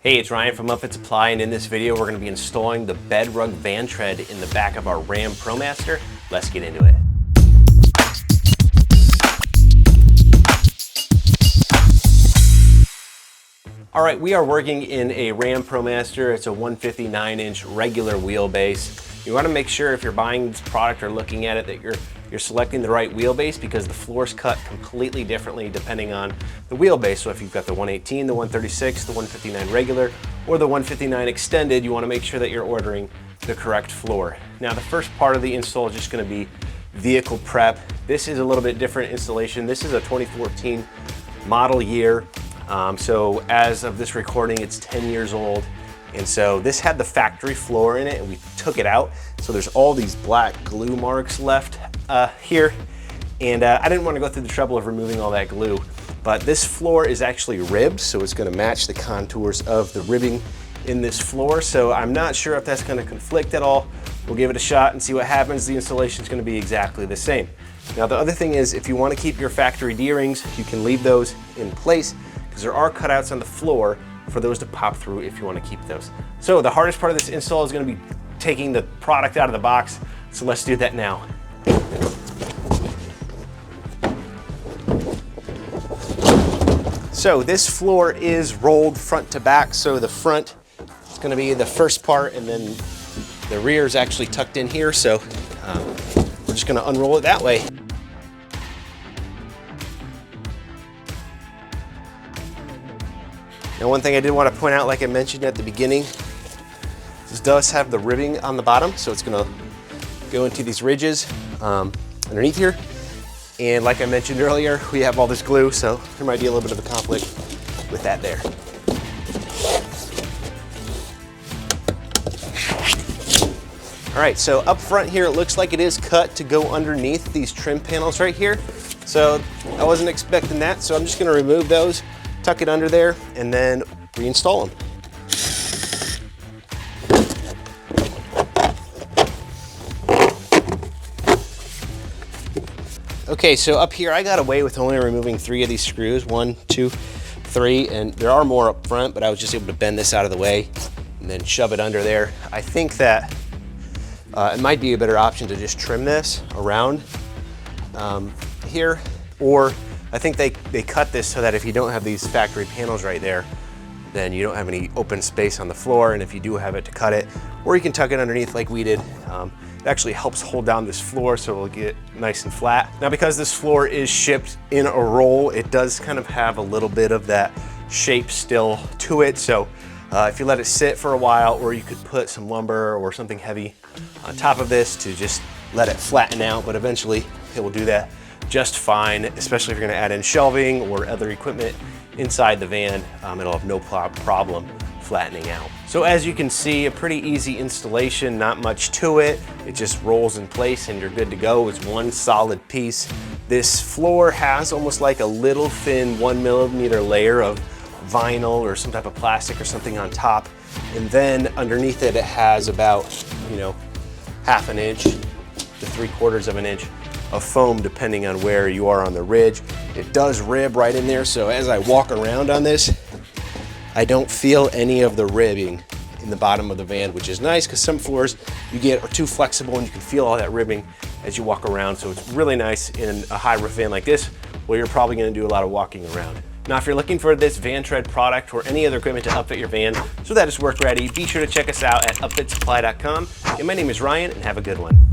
Hey, it's Ryan from Upfit Supply, and in this video we're going to be installing the BedRug VanTred in the back of our RAM ProMaster. Let's get into it. All right, we are working in a RAM ProMaster. It's a 159-inch regular wheelbase. You want to make sure if you're buying this product or looking at it that you're selecting the right wheelbase, because the floor's cut completely differently depending on the wheelbase. So if you've got the 118, the 136, the 159 regular, or the 159 extended, you want to make sure that you're ordering the correct floor. Now the first part of the install is just going to be vehicle prep. This is a little bit different installation. This is a 2014 model year. So as of this recording, it's 10 years old. And so this had the factory floor in it and we took it out. So there's all these black glue marks left here. And I didn't want to go through the trouble of removing all that glue, but this floor is actually ribbed. So it's going to match the contours of the ribbing in this floor. So I'm not sure if that's going to conflict at all. We'll give it a shot and see what happens. The installation is going to be exactly the same. Now the other thing is, if you want to keep your factory D-rings, you can leave those in place because there are cutouts on the floor for those to pop through if you want to keep those. So the hardest part of this install is going to be taking the product out of the box. So let's do that now. So this floor is rolled front to back. So the front is going to be the first part and then the rear is actually tucked in here. So we're just going to unroll it that way. Now one thing I did want to point out, like I mentioned at the beginning, this does have the ribbing on the bottom, so it's going to go into these ridges underneath here. And like I mentioned earlier, we have all this glue, so there might be a little bit of a conflict with that there. All right, so up front here, it looks like it is cut to go underneath these trim panels right here. So I wasn't expecting that, so I'm just going to remove those, tuck it under there, and then reinstall them. Okay, so up here I got away with only removing 3 of these screws, 1, 2, 3, and there are more up front, but I was just able to bend this out of the way and then shove it under there. I think that it might be a better option to just trim this around here, or I think they cut this so that if you don't have these factory panels right there, then you don't have any open space on the floor, and if you do have it, to cut it, or you can tuck it underneath like we did. It actually helps hold down this floor so it'll get nice and flat. Now because this floor is shipped in a roll, it does kind of have a little bit of that shape still to it. So if you let it sit for a while, or you could put some lumber or something heavy on top of this to just let it flatten out, but eventually it will do that just fine, especially if you're going to add in shelving or other equipment inside the van. It'll have no problem flattening out. So as you can see, a pretty easy installation, not much to it. It just rolls in place and you're good to go. It's one solid piece. This floor has almost like a little thin 1mm layer of vinyl or some type of plastic or something on top. And then underneath it, it has about, ½ an inch to 3/4 of an inch of foam, depending on where you are on the ridge. It does rib right in there, so as I walk around on this, I don't feel any of the ribbing in the bottom of the van, which is nice because some floors you get are too flexible and you can feel all that ribbing as you walk around. So it's really nice in a high roof van like this, where you're probably going to do a lot of walking around. Now, if you're looking for this VanTred product or any other equipment to upfit your van so that it's work ready, be sure to check us out at upfitsupply.com. And my name is Ryan, and have a good one.